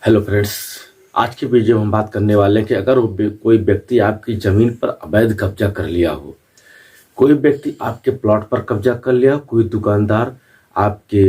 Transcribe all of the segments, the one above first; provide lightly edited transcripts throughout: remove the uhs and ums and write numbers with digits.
Hello friends. आज की video में हम बात करने वाले हैं कि अगर कोई व्यक्ति आपकी ज़मीन पर अवैध कब्जा कर लिया हो, कोई व्यक्ति आपके प्लॉट पर कब्जा कर लिया हो, कोई दुकानदार आपके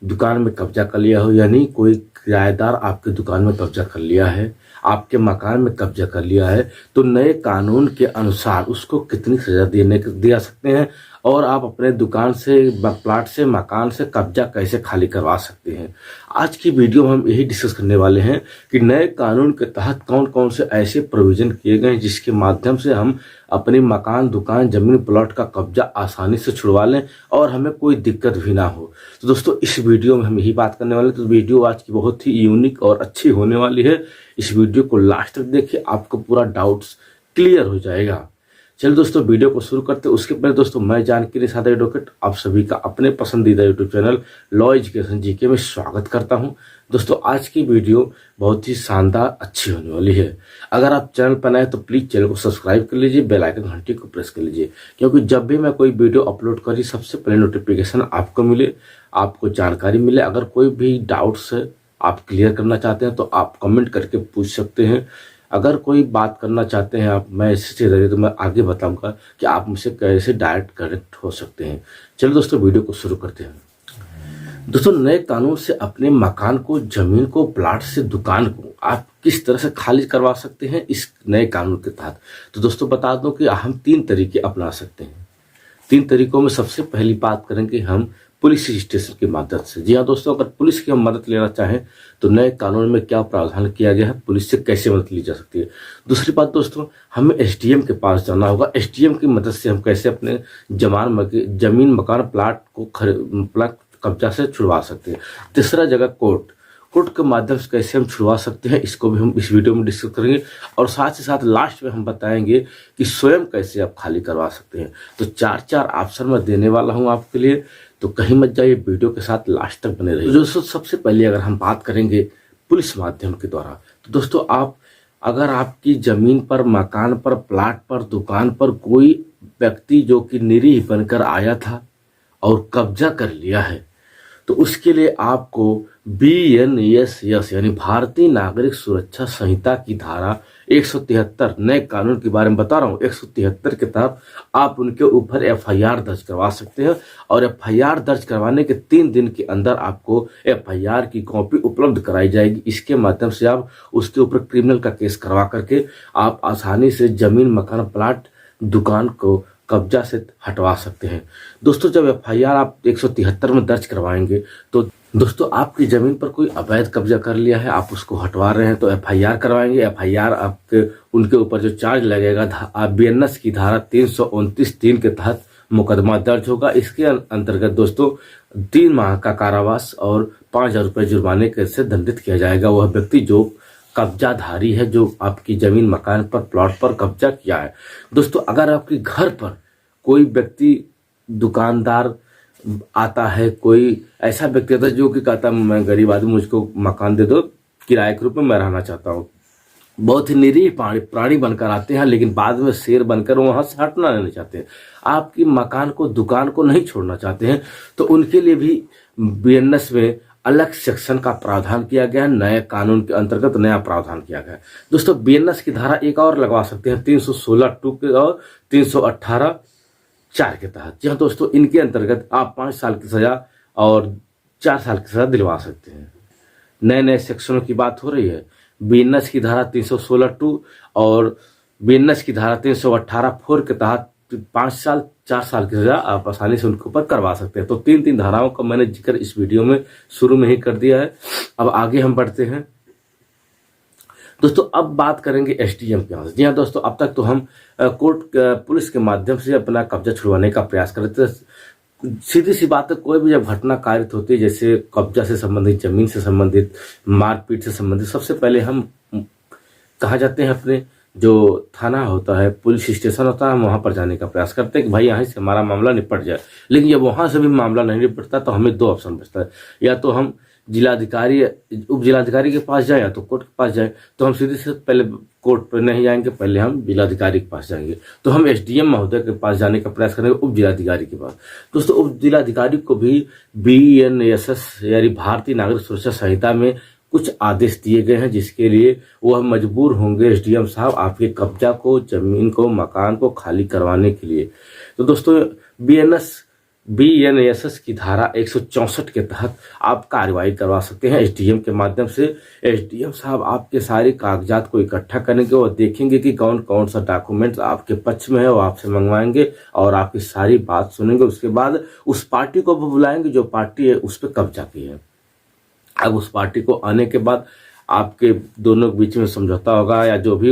दुकान में कब्जा कर लिया हो, यानी कोई किराएदार आपके दुकान में कब्जा कर लिया है, आपके मकान में कब्जा कर लिया है, तो नए कानून के अनुसार उसको कितनी सज़ा दिया सकते हैं और आप अपने दुकान से, प्लाट से, मकान से कब्जा कैसे खाली करवा सकते हैं। आज की वीडियो में हम यही डिस्कस करने वाले हैं कि नए कानून के तहत कौन कौन से ऐसे प्रोविज़न किए गए हैं जिसके माध्यम से हम अपनी मकान, दुकान, जमीन, प्लॉट का कब्जा आसानी से छुड़वा लें और हमें कोई दिक्कत भी ना हो। तो दोस्तों, इस वीडियो में हम यही बात करने वाले हैं। तो वीडियो आज की बहुत ही यूनिक और अच्छी होने वाली है। इस वीडियो को लास्ट तक देखिए, आपको पूरा डाउट्स क्लियर हो जाएगा। चलिए दोस्तों, वीडियो को शुरू करते हैं। उसके पहले दोस्तों, मैं जानकी निषाद एडवोकेट आप सभी का अपने पसंदीदा YouTube channel law education GK में स्वागत करता हूं। दोस्तों, आज की वीडियो बहुत ही शानदार अच्छी होने वाली है। अगर आप चैनल पर नए तो प्लीज़ चैनल को सब्सक्राइब कर लीजिए, बेल आइकन घंटी को प्रेस कर लीजिए, क्योंकि जब भी मैं कोई वीडियो अपलोड करी सबसे पहले नोटिफिकेशन आपको मिले, आपको जानकारी मिले। अगर कोई भी डाउट्स है आप क्लियर करना चाहते हैं तो आप कमेंट करके पूछ सकते हैं। अगर कोई बात करना चाहते हैं आप, मैं इससे जरिए तो मैं आगे बताऊंगा कि आप मुझसे कैसे डायरेक्ट कनेक्ट हो सकते हैं। चलिए दोस्तों, वीडियो को शुरू करते हैं। दोस्तों, नए कानून से अपने मकान को, जमीन को, प्लाट से दुकान को आप किस तरह से खाली करवा सकते हैं इस नए कानून के तहत। तो दोस्तों, बता दूं कि हम 3 तरीके अपना सकते हैं। 3 तरीकों में सबसे पहली बात करेंगे हम पुलिस स्टेशन की मदद से। जी हाँ दोस्तों, अगर पुलिस की हम मदद लेना चाहें तो नए कानून में क्या प्रावधान किया गया है, पुलिस से कैसे मदद ली जा सकती है। दूसरी बात दोस्तों, हमें एसडीएम के पास जाना होगा। एसडीएम की मदद से हम कैसे अपने जमीन, मकान, प्लाट को कब्जा से छुड़वा सकते हैं। तीसरा जगह कोर्ट के माध्यम से कैसे हम छुड़वा सकते हैं, इसको भी हम इस वीडियो में डिस्कस करेंगे। और साथ ही साथ लास्ट में हम बताएंगे कि स्वयं कैसे आप खाली करवा सकते हैं। तो 4 ऑप्शन मैं देने वाला हूं आपके लिए, तो कहीं मत जाइए, वीडियो के साथ लास्ट तक बने रहिए। दोस्तों, सबसे पहले अगर हम बात करेंगे पुलिस माध्यम के द्वारा, तो दोस्तों अगर आपकी जमीन पर, मकान पर, प्लाट पर, दुकान पर कोई व्यक्ति जो कि निरीह बनकर आया था और कब्जा कर लिया है, तो उसके लिए आपको BNSS यानी भारतीय नागरिक सुरक्षा संहिता की धारा 173, नए कानून के बारे में बता रहा हूँ, 173 के तहत आप उनके ऊपर FIR दर्ज करवा सकते हैं। और FIR दर्ज करवाने के 3 दिन के अंदर आपको FIR की कॉपी उपलब्ध कराई जाएगी। इसके माध्यम से आप उसके ऊपर क्रिमिनल का केस करवा करके आप आसानी से जमीन, मकान, प्लाट, दुकान को कब्जा से हटवा सकते हैं। दोस्तों, जब FIR आप 173 में दर्ज करवाएंगे तो दोस्तों आपकी जमीन पर कोई अवैध कब्जा कर लिया है, आप उसको हटवा रहे हैं तो FIR करवाएंगे। FIR आपके उनके ऊपर जो चार्ज लगेगा, BNS की धारा 329(3) के तहत मुकदमा दर्ज होगा। इसके अंतर्गत दोस्तों 3 माह का कारावास और 5,000 रुपये जुर्माने के से दंडित किया जाएगा वह व्यक्ति जो कब्जाधारी है, जो आपकी जमीन, मकान पर, प्लॉट पर कब्जा किया है। दोस्तों, अगर आपके घर पर कोई व्यक्ति, दुकानदार आता है, कोई ऐसा व्यक्ति आता है जो कि कहता है मैं गरीब आदमी, मुझको मकान दे दो, किराए के रूप में मैं रहना चाहता हूँ। बहुत ही निरीह प्राणी बनकर आते हैं, लेकिन बाद में शेर बनकर वहां से हटना नहीं चाहते हैं, आपकी मकान को, दुकान को नहीं छोड़ना चाहते हैं, तो उनके लिए भी BNS में अलग सेक्शन का प्रावधान किया गया है। नए कानून के अंतर्गत नया प्रावधान किया गया है। दोस्तों, BNS की धारा एक और लगवा सकते हैं, 316(2) के और 318(4) के तहत। जी हाँ दोस्तों, इनके अंतर्गत आप 5 साल की सजा और 4 साल की सजा दिलवा सकते हैं। नए सेक्शनों की बात हो रही है। BNS की धारा 316(2) और BNS की धारा 318(4) के तहत 5 साल, 4 साल की सजा आप आसानी से उनके ऊपर करवा सकते हैं। तो 3 धाराओं का मैंने जिक्र इस वीडियो में शुरू में ही कर दिया है। अब आगे हम बढ़ते हैं। दोस्तों, अब बात करेंगे SDM के यहाँ से। जी हाँ दोस्तों, अब तक तो हम पुलिस के माध्यम से अपना कब्जा छुड़वाने का प्रयास करते थे। सीधी सी बात है, कोई भी जब घटना कारित होती है, जैसे कब्जा से संबंधित, जमीन से संबंधित, मारपीट से संबंधित, सबसे पहले हम कहाँ जाते हैं, अपने जो थाना होता है, पुलिस स्टेशन होता है, हम वहां पर जाने का प्रयास करते हैं कि भाई यहाँ से हमारा मामला निपट जाए। लेकिन जब वहां से भी मामला नहीं निपटता तो हमें 2 ऑप्शन बचता है, या तो हम जिलाधिकारी, उप जिलाधिकारी के पास जाए या तो कोर्ट के पास जाए। तो हम सीधे से पहले कोर्ट पर नहीं जाएंगे, पहले हम जिलाधिकारी के पास जाएंगे। तो हम SDM महोदय के पास जाने का प्रयास करेंगे, उप जिलाधिकारी के पास। दोस्तों, उप जिलाधिकारी को भी BNSS यानी भारतीय नागरिक सुरक्षा संहिता में कुछ आदेश दिए गए हैं जिसके लिए वह मजबूर होंगे एसडीएम साहब आपके कब्जा को, जमीन को, मकान को खाली करवाने के लिए। तो दोस्तों बीएनएसएस की धारा 164 के तहत आप कार्रवाई करवा सकते हैं एसडीएम के माध्यम से। एसडीएम साहब आपके सारे कागजात को इकट्ठा करेंगे और देखेंगे कि कौन कौन सा डॉक्यूमेंट्स आपके पक्ष में है, वो आपसे मंगवाएंगे और आपकी सारी बात सुनेंगे। उसके बाद उस पार्टी को भी बुलाएंगे जो पार्टी है उस पर कब्जा की है। अब उस पार्टी को आने के बाद आपके दोनों के बीच में समझौता होगा या जो भी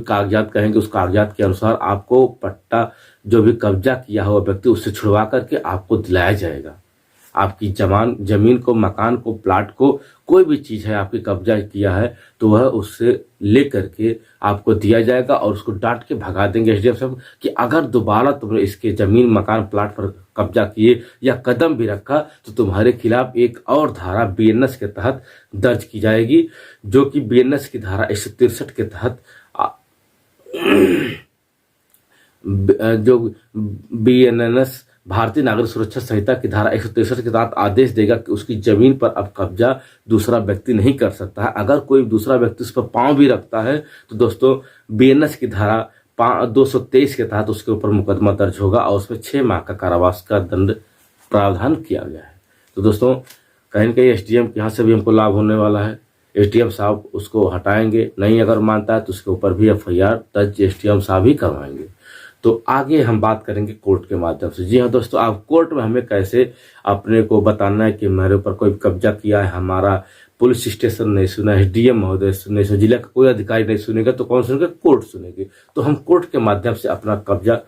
कागजात कहेंगे उस कागजात के अनुसार आपको पट्टा जो भी कब्जा किया हुआ व्यक्ति उससे छुड़वा करके आपको दिलाया जाएगा। आपकी जमीन को, मकान को, प्लाट को, कोई भी चीज है आपकी कब्जा किया है तो वह उससे ले करके आपको दिया जाएगा और उसको डांट के भगा देंगे एसडीएम साहब कि अगर दोबारा तुमने इसके जमीन, मकान, प्लाट पर कब्जा किए या कदम भी रखा तो तुम्हारे खिलाफ एक और धारा बीएनएस के तहत दर्ज की जाएगी, जो कि बीएनएस की धारा 163 के तहत जो बीएनएस भारतीय नागरिक सुरक्षा संहिता की धारा 163 के तहत आदेश देगा कि उसकी जमीन पर अब कब्जा दूसरा व्यक्ति नहीं कर सकता है। अगर कोई दूसरा व्यक्ति उस पर पांव भी रखता है तो दोस्तों बीएनएस की धारा 223 के तहत उसके ऊपर मुकदमा दर्ज होगा और उसमें 6 माह का कारावास का दंड प्रावधान किया गया है। तो दोस्तों कहीं न कहीं एसडीएम के यहाँ से भी हमको लाभ होने वाला है। एसडीएम साहब उसको हटाएंगे, नहीं अगर मानता है तो उसके ऊपर भी एफआईआर दर्ज एसडीएम साहब ही करवाएंगे। तो आगे हम बात करेंगे कोर्ट के माध्यम से। जी हाँ दोस्तों, आप कोर्ट में हमें कैसे अपने को बताना है कि मेरे ऊपर कोई कब्जा किया है, हमारा पुलिस स्टेशन नहीं सुना, एसडीएम महोदय नहीं सुना, जिला का कोई अधिकारी नहीं सुनेगा तो कौन सुनेगा? कोर्ट सुनेगी। तो हम कोर्ट के माध्यम से अपना कब्जा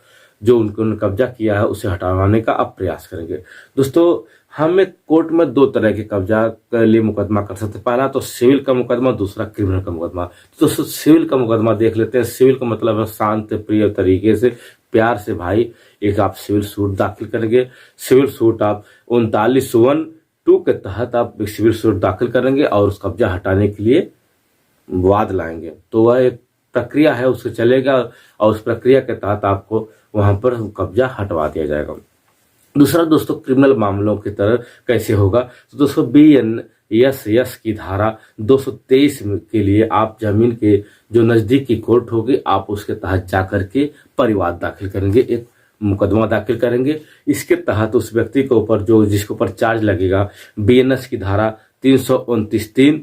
जो उन्होंने कब्जा किया है उसे हटाने का अब प्रयास करेंगे। दोस्तों हमें कोर्ट में 2 तरह के कब्जा के लिए मुकदमा कर सकते हैं। पहला तो सिविल का मुकदमा, दूसरा क्रिमिनल का मुकदमा। तो दोस्तों सिविल का मुकदमा देख लेते हैं। सिविल का मतलब है शांत प्रिय तरीके से, प्यार से भाई एक आप सिविल सूट दाखिल करेंगे। सिविल सूट आप 39(1)(2) के तहत आप सिविल सूट दाखिल करेंगे और उस कब्जा हटाने के लिए वाद लाएंगे। तो वह एक प्रक्रिया है, उससे चलेगा और उस प्रक्रिया के तहत आपको वहां पर कब्जा हटवा दिया जाएगा। दूसरा दोस्तों क्रिमिनल मामलों की तरह कैसे होगा? तो दोस्तों बीएनएसएस की धारा 223 के लिए आप जमीन के जो नजदीकी कोर्ट होगी आप उसके तहत जाकर के परिवाद दाखिल करेंगे, एक मुकदमा दाखिल करेंगे। इसके तहत उस व्यक्ति के ऊपर जिसके ऊपर चार्ज लगेगा बीएनएस की धारा 329(3),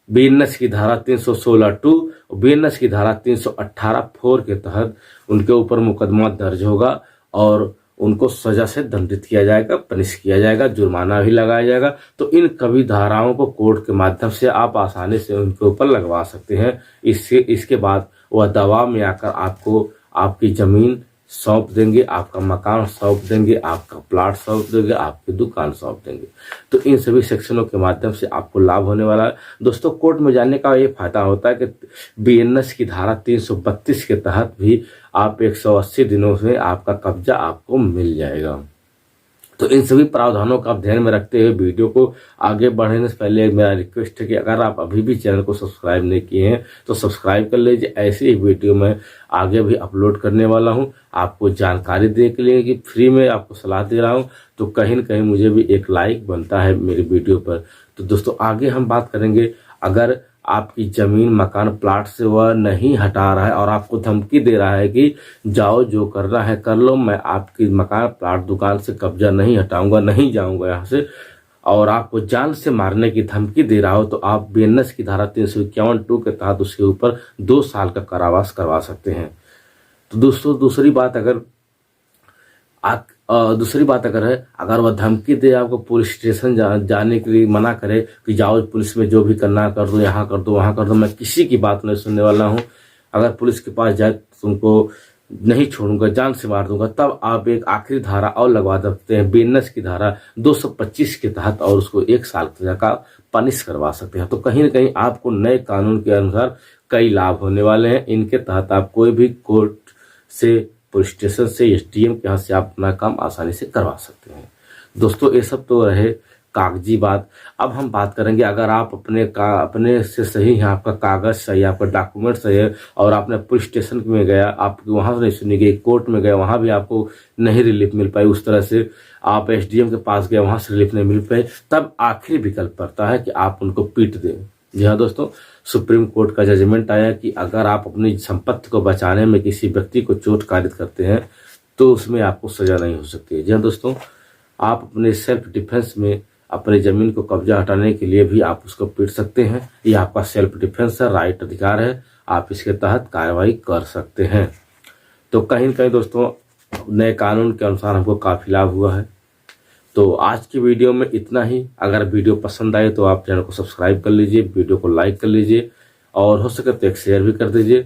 बीएनएस की धारा 316(2) और बीएनएस की धारा 318(4) के तहत उनके ऊपर मुकदमा दर्ज होगा और उनको सजा से दंडित किया जाएगा, पनिश किया जाएगा, जुर्माना भी लगाया जाएगा। तो इन कभी धाराओं को कोर्ट के माध्यम से आप आसानी से उनके ऊपर लगवा सकते हैं। इसके बाद वह दबाव में आकर आपको आपकी जमीन सौंप देंगे, आपका मकान सौंप देंगे, आपका प्लाट सौंप देंगे, आपकी दुकान सौंप देंगे। तो इन सभी सेक्शनों के माध्यम से आपको लाभ होने वाला है। दोस्तों कोर्ट में जाने का ये फायदा होता है कि बीएनएस की धारा 332 के तहत भी आप 180 दिनों में आपका कब्जा आपको मिल जाएगा। तो इन सभी प्रावधानों का आप ध्यान में रखते हुए वीडियो को आगे बढ़ने से पहले मेरा रिक्वेस्ट है कि अगर आप अभी भी चैनल को सब्सक्राइब नहीं किए हैं तो सब्सक्राइब कर लीजिए। ऐसे ही वीडियो मैं आगे भी अपलोड करने वाला हूं, आपको जानकारी देने के लिए कि फ्री में आपको सलाह दे रहा हूं। तो कहीं न कहीं मुझे भी एक लाइक बनता है मेरी वीडियो पर। तो दोस्तों आगे हम बात करेंगे, अगर आपकी जमीन, मकान, प्लाट से वह नहीं हटा रहा है और आपको धमकी दे रहा है कि जाओ जो करना है कर लो, मैं आपकी मकान, प्लाट, दुकान से कब्जा नहीं हटाऊंगा, नहीं जाऊंगा यहाँ से, और आपको जान से मारने की धमकी दे रहा हो तो आप बीएनएस की धारा 351(2) के तहत उसके ऊपर 2 साल का कारावास करवा सकते हैं। तो दोस्तों दूसरी बात अगर है, अगर वह धमकी दे, आपको पुलिस स्टेशन जाने के लिए मना करे कि जाओ पुलिस में जो भी करना कर दो, यहाँ कर दो, वहाँ कर दो, मैं किसी की बात नहीं सुनने वाला हूँ, अगर पुलिस के पास जाए तो तुमको नहीं छोड़ूंगा, जान से मार दूंगा, तब आप एक आखिरी धारा और लगवा सकते हैं बीएनएस की धारा 225 के तहत और उसको 1 साल का पनिश करवा सकते हैं। तो कहीं ना कहीं आपको नए कानून के अनुसार कई लाभ होने वाले हैं। इनके तहत आप कोई भी कोर्ट से, पुलिस स्टेशन से, एसडीएम के यहाँ से आप अपना काम आसानी से करवा सकते हैं। दोस्तों ये सब तो रहे कागजी बात। अब हम बात करेंगे, अगर आप अपने से सही है, आपका कागज सही है, आपका डॉक्यूमेंट सही है, और आपने पुलिस स्टेशन में गया, आपकी वहां से नहीं सुनी गई, कोर्ट में गए, वहां भी आपको नहीं रिलीफ मिल पाई, उस तरह से आप एसडीएम के पास गए, वहां से रिलीफ नहीं मिल पाई, तब आखिरी विकल्प पड़ता है कि आप उनको पीट दें। जी हाँ दोस्तों, सुप्रीम कोर्ट का जजमेंट आया कि अगर आप अपनी संपत्ति को बचाने में किसी व्यक्ति को चोट कारित करते हैं तो उसमें आपको सजा नहीं हो सकती है। जी हाँ दोस्तों, आप अपने सेल्फ डिफेंस में अपनी जमीन को कब्जा हटाने के लिए भी आप उसको पीट सकते हैं। यह आपका सेल्फ डिफेंस है, राइट, अधिकार है, आप इसके तहत कार्रवाई कर सकते हैं। तो कहीं न कहीं दोस्तों नए कानून के अनुसार हमको काफी लाभ हुआ है। तो आज की वीडियो में इतना ही। अगर वीडियो पसंद आए तो आप चैनल को सब्सक्राइब कर लीजिए, वीडियो को लाइक कर लीजिए, और हो सके तो एक शेयर भी कर दीजिए।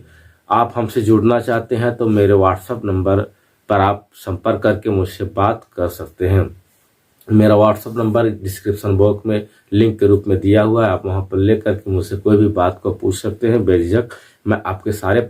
आप हमसे जुड़ना चाहते हैं तो मेरे व्हाट्सएप नंबर पर आप संपर्क करके मुझसे बात कर सकते हैं। मेरा व्हाट्सएप नंबर डिस्क्रिप्शन बॉक्स में लिंक के रूप में दिया हुआ है, आप वहां पर लेकर के मुझसे कोई भी बात को पूछ सकते हैं बेझिझक। मैं आपके सारे